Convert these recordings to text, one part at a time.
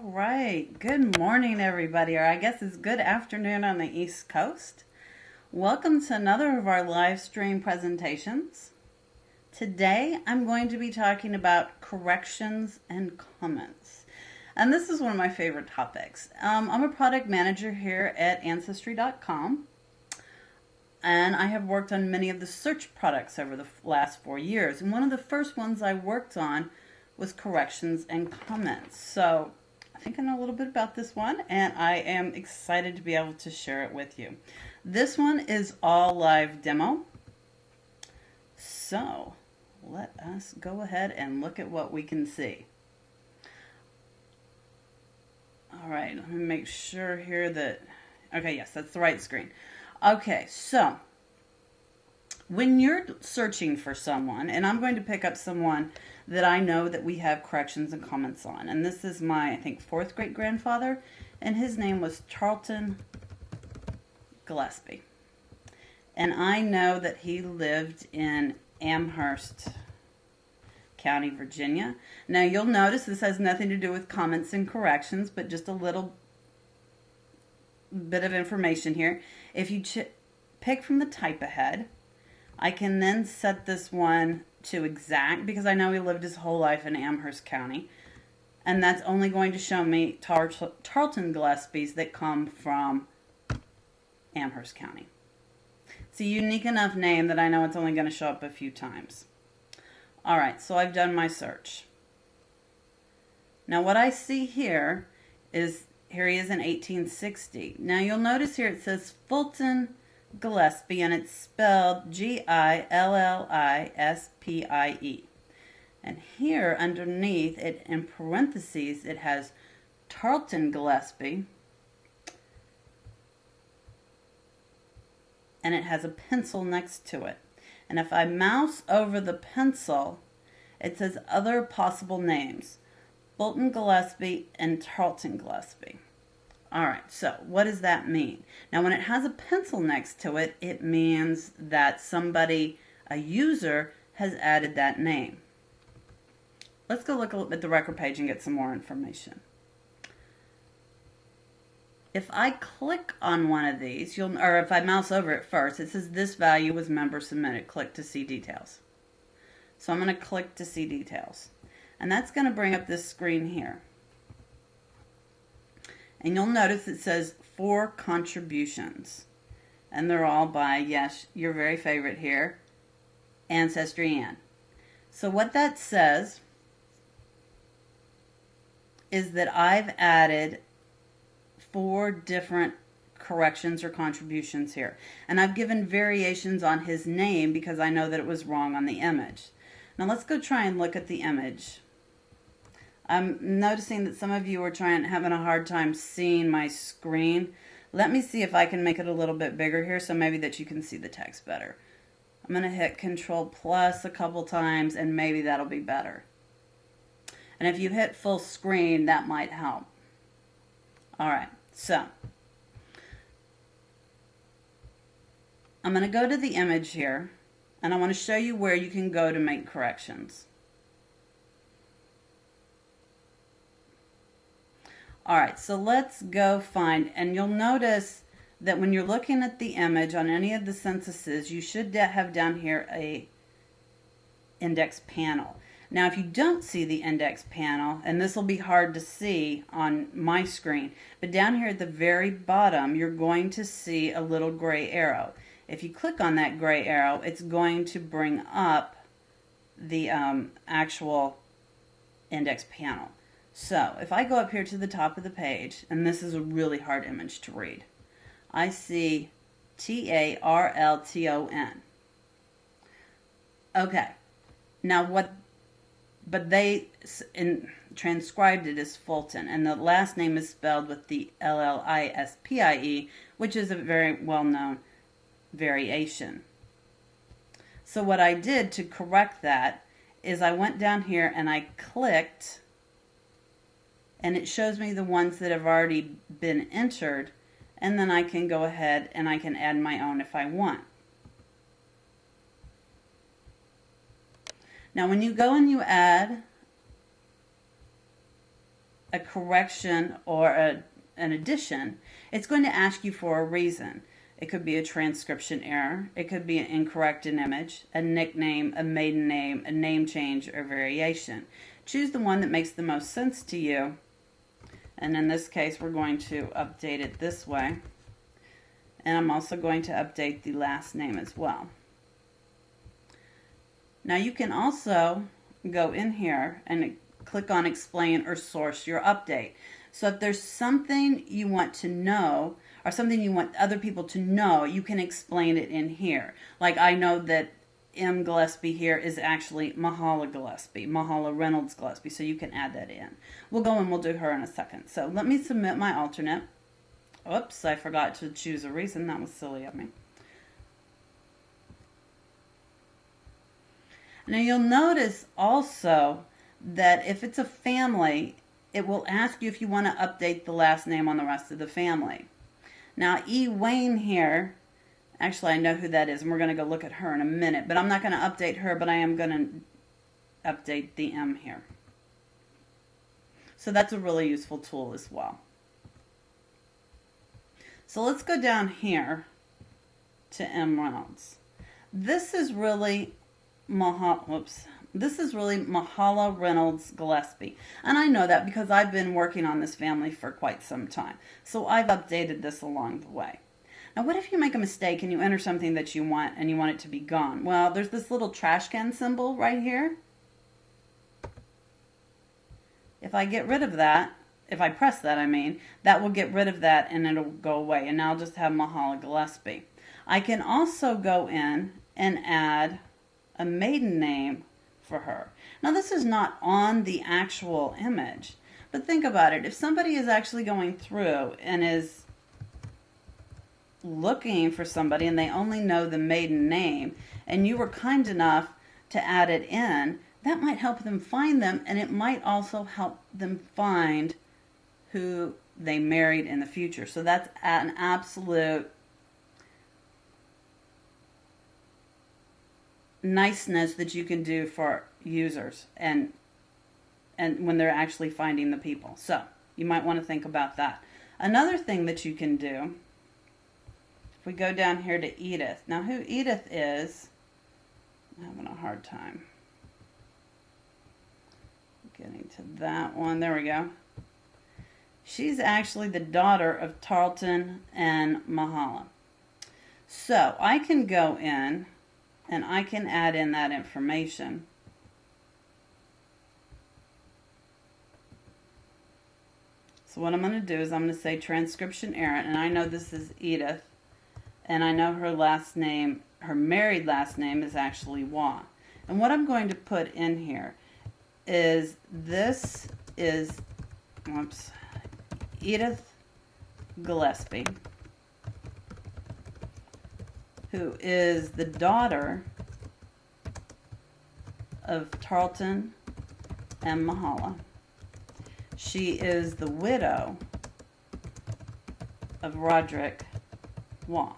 right. Good morning, everybody, or I guess it's good afternoon on the East Coast. Welcome to another of our live stream presentations. Today, I'm going to be talking about corrections and comments. And this is one of my favorite topics. I'm a product manager here at Ancestry.com. And I have worked on many of the search products over the last 4 years. And one of the first ones I worked on was corrections and comments. So I think I know a little bit about this one, and I am excited to be able to share it with you. This one is all live demo. So let us go ahead and look at what we can see. All right, let me make sure here that, okay, yes, that's the right screen. Okay, so when you're searching for someone, and I'm going to pick up someone that I know that we have corrections and comments on, and this is my, I think, 4th great grandfather, and his name was Tarleton Gillespie. And I know that he lived in Amherst County, Virginia. Now you'll notice this has nothing to do with comments and corrections, but just a little bit of information here. If you pick from the type ahead, I can then set this one to exact because I know he lived his whole life in Amherst County. And that's only going to show me Tarleton Gillespies that come from Amherst County. It's a unique enough name that I know it's only going to show up a few times. All right, so I've done my search. Now what I see here is, here he is in 1860. Now you'll notice here it says Fulton Gillespie, and it's spelled Gilllispie. And here underneath it, in parentheses, it has Tarleton Gillespie, and it has a pencil next to it. And if I mouse over the pencil, it says other possible names, Fulton Gillespie and Tarleton Gillespie. All right, so what does that mean? Now, when it has a pencil next to it, it means that somebody, a user, has added that name. Let's go look at the record page and get some more information. If I click on one of these, or if I mouse over it first, it says this value was member submitted. Click to see details. So I'm going to click to see details. And that's going to bring up this screen here. And you'll notice it says 4 contributions. And they're all by, yes, your very favorite here, Ancestry Anne. So what that says is that I've added 4 different corrections or contributions here. And I've given variations on his name because I know that it was wrong on the image. Now let's go try and look at the image. I'm noticing that some of you are having a hard time seeing my screen. Let me see if I can make it a little bit bigger here so maybe that you can see the text better. I'm going to hit Control Plus a couple times and maybe that'll be better. And if you hit full screen, that might help. All right, so I'm going to go to the image here and I want to show you where you can go to make corrections. All right, so let's go find, and you'll notice that when you're looking at the image on any of the censuses, you should have down here a index panel. Now, if you don't see the index panel, and this will be hard to see on my screen, but down here at the very bottom, you're going to see a little gray arrow. If you click on that gray arrow, it's going to bring up the actual index panel. So if I go up here to the top of the page, and this is a really hard image to read, I see Tarleton. Okay, now but they transcribed it as Fulton, and the last name is spelled with the Llispie, which is a very well-known variation. So what I did to correct that is I went down here and I clicked, and it shows me the ones that have already been entered, and then I can go ahead and I can add my own if I want. Now when you go and you add a correction or an addition, it's going to ask you for a reason. It could be a transcription error. It could be an incorrect image, a nickname, a maiden name, a name change, or variation. Choose the one that makes the most sense to you. And in this case, we're going to update it this way. And I'm also going to update the last name as well. Now you can also go in here and click on explain or source your update. So if there's something you want to know or something you want other people to know, you can explain it in here. Like I know that M. Gillespie here is actually Mahala Gillespie, Mahala Reynolds Gillespie, so you can add that in. We'll go and we'll do her in a second. So let me submit my alternate. Oops, I forgot to choose a reason. That was silly of me. Now you'll notice also that if it's a family, it will ask you if you want to update the last name on the rest of the family. Now E. Wayne here, actually I know who that is and we're going to go look at her in a minute, but I'm not going to update her, but I am going to update the M here. So that's a really useful tool as well. So let's go down here to M. Reynolds. This is really This is really Mahala Reynolds Gillespie. And I know that because I've been working on this family for quite some time. So I've updated this along the way. Now what if you make a mistake and you enter something that you want and you want it to be gone? Well, there's this little trash can symbol right here. If I get rid of that, if I press that, I mean, that will get rid of that and it'll go away. And now I'll just have Mahala Gillespie. I can also go in and add a maiden name for her. Now this is not on the actual image, but think about it. If somebody is actually going through and is looking for somebody and they only know the maiden name and you were kind enough to add it in, that might help them find them, and it might also help them find who they married in the future. So that's an absolute niceness that you can do for users and when they're actually finding the people. So you might want to think about that. Another thing that you can do, if we go down here to Edith. Now who Edith is, I'm having a hard time getting to that one. There we go. She's actually the daughter of Tarleton and Mahala. So I can go in and I can add in that information. So what I'm going to do is I'm going to say transcription error, and I know this is Edith, and I know her last name, her married last name is actually Waugh. And what I'm going to put in here is this is, Edith Gillespie, who is the daughter of Tarleton and Mahala. She is the widow of Roderick Waugh.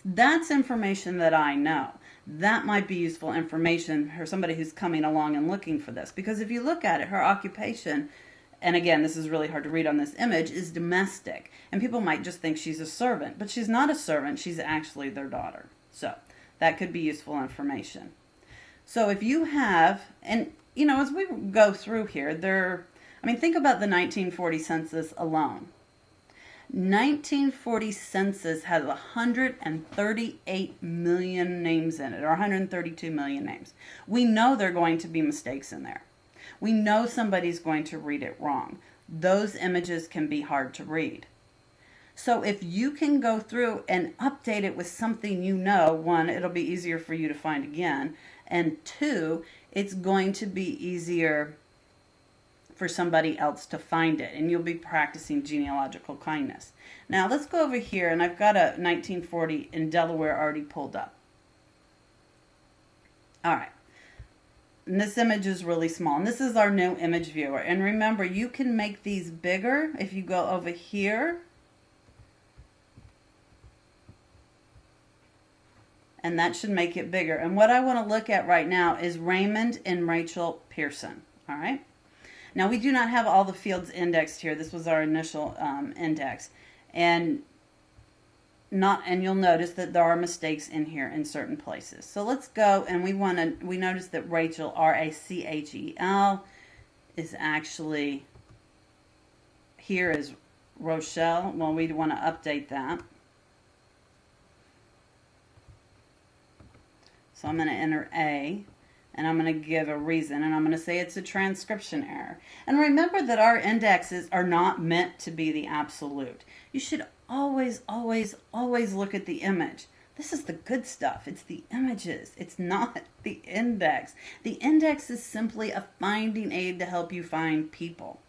That's information that I know. That might be useful information for somebody who's coming along and looking for this. Because if you look at it, her occupation, and again, this is really hard to read on this image, is domestic. And people might just think she's a servant. But she's not a servant. She's actually their daughter. So that could be useful information. So if you have, and you know, as we go through here, think about the 1940 census alone. 1940 census has 138 million names in it, or 132 million names. We know there are going to be mistakes in there. We know somebody's going to read it wrong. Those images can be hard to read. So if you can go through and update it with something you know, one, it'll be easier for you to find again, and two, it's going to be easier for somebody else to find it, and you'll be practicing genealogical kindness. Now let's go over here, and I've got a 1940 in Delaware already pulled up. All right, and this image is really small, and this is our new image viewer. And remember, you can make these bigger if you go over here, and that should make it bigger. And what I want to look at right now is Raymond and Rachel Pearson. All right. Now, we do not have all the fields indexed here. This was our initial index. And you'll notice that there are mistakes in here in certain places. So let's go, and we notice that Rachel, Rachel, is actually here as Rochelle. Well, we want to update that. So I'm going to enter A, and I'm going to give a reason, and I'm going to say it's a transcription error. And remember that our indexes are not meant to be the absolute. You should always, always, always look at the image. This is the good stuff. It's the images. It's not the index. The index is simply a finding aid to help you find people,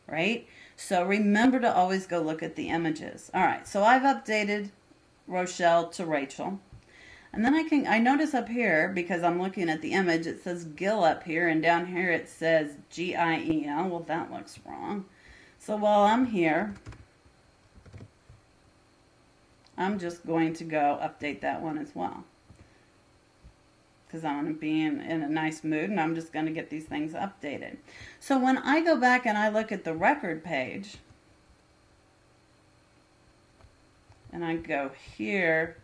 right? So remember to always go look at the images. All right, so I've updated Rochelle to Rachel. And then I notice up here, because I'm looking at the image, it says Gil up here, and down here it says Giel. Well, that looks wrong. So while I'm here, I'm just going to go update that one as well, because I want to be in a nice mood, and I'm just going to get these things updated. So when I go back and I look at the record page, and I go here,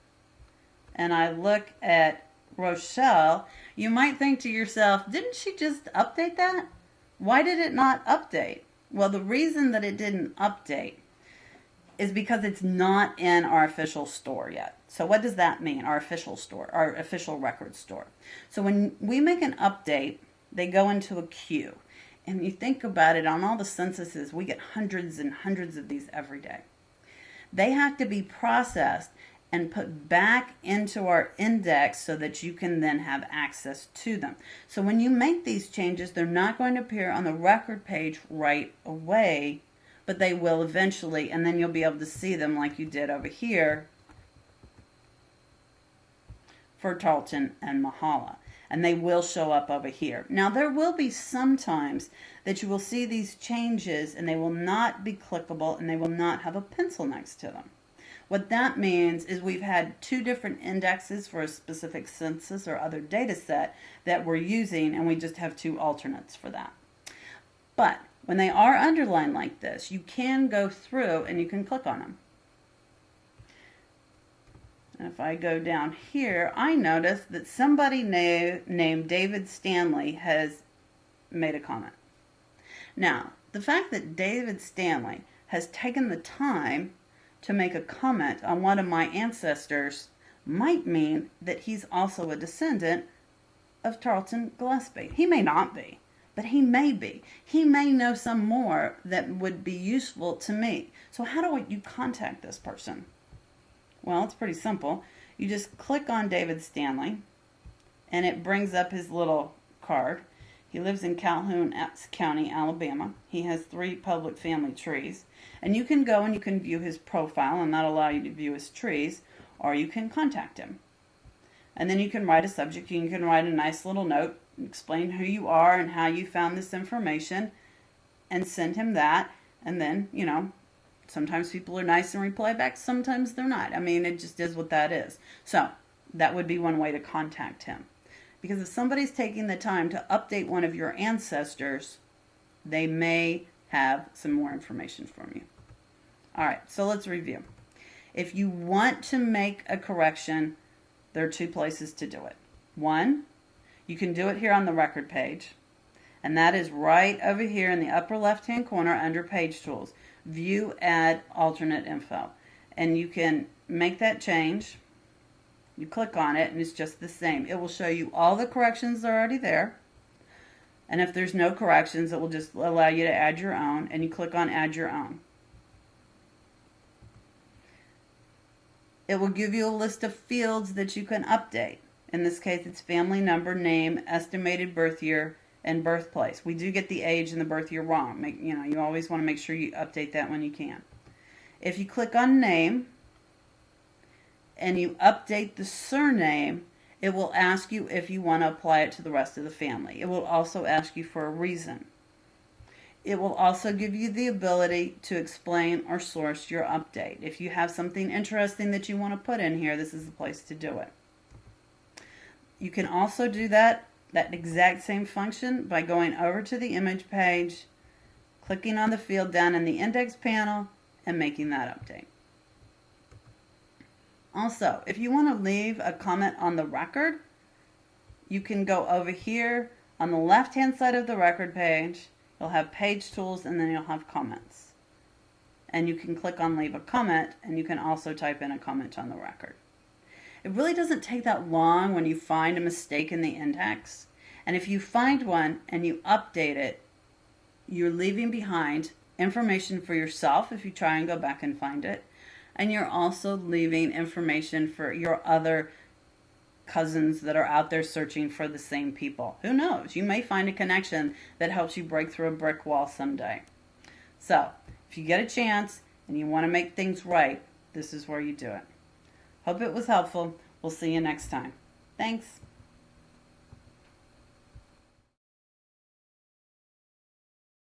and I look at Rochelle, you might think to yourself, didn't she just update that? Why did it not update? Well, the reason that it didn't update is because it's not in our official store yet. So what does that mean, our official store, our official record store? So when we make an update, they go into a queue. And you think about it, on all the censuses, we get hundreds and hundreds of these every day. They have to be processed and put back into our index so that you can then have access to them. So when you make these changes, they're not going to appear on the record page right away, but they will eventually, and then you'll be able to see them like you did over here for Tarleton and Mahala. And they will show up over here. Now, there will be some times that you will see these changes and they will not be clickable and they will not have a pencil next to them. What that means is we've had two different indexes for a specific census or other data set that we're using, and we just have two alternates for that. But when they are underlined like this, you can go through and you can click on them. And if I go down here, I notice that somebody named David Stanley has made a comment. Now, the fact that David Stanley has taken the time to make a comment on one of my ancestors might mean that he's also a descendant of Tarleton Gillespie. He may not be, but he may be. He may know some more that would be useful to me. So how do you contact this person? Well, it's pretty simple. You just click on David Stanley, and it brings up his little card. He lives in Calhoun County, Alabama. He has 3 public family trees. And you can go and you can view his profile, and that'll allow you to view his trees, or you can contact him. And then you can write a subject. You can write a nice little note, explain who you are and how you found this information, and send him that. And then, you know, sometimes people are nice and reply back, sometimes they're not. I mean, it just is what that is. So that would be one way to contact him. Because if somebody's taking the time to update one of your ancestors, they may have some more information from you. All right, so let's review. If you want to make a correction, there are 2 places to do it. One, you can do it here on the record page, and that is right over here in the upper left-hand corner under Page Tools. View, Add, Alternate Info. And you can make that change. You click on it, and it's just the same. It will show you all the corrections that are already there. And if there's no corrections, it will just allow you to add your own, and you click on Add Your Own. It will give you a list of fields that you can update. In this case, it's family number, name, estimated birth year, and birthplace. We do get the age and the birth year wrong. You always want to make sure you update that when you can. If you click on name, and you update the surname, it will ask you if you want to apply it to the rest of the family. It will also ask you for a reason. It will also give you the ability to explain or source your update. If you have something interesting that you want to put in here, this is the place to do it. You can also do that exact same function by going over to the image page, clicking on the field down in the index panel and making that update. Also, if you want to leave a comment on the record, you can go over here on the left-hand side of the record page. You'll have page tools, and then you'll have comments. And you can click on leave a comment, and you can also type in a comment on the record. It really doesn't take that long when you find a mistake in the index. And if you find one and you update it, you're leaving behind information for yourself if you try and go back and find it. And you're also leaving information for your other cousins that are out there searching for the same people. Who knows? You may find a connection that helps you break through a brick wall someday. So, if you get a chance and you want to make things right, this is where you do it. Hope it was helpful. We'll see you next time. Thanks.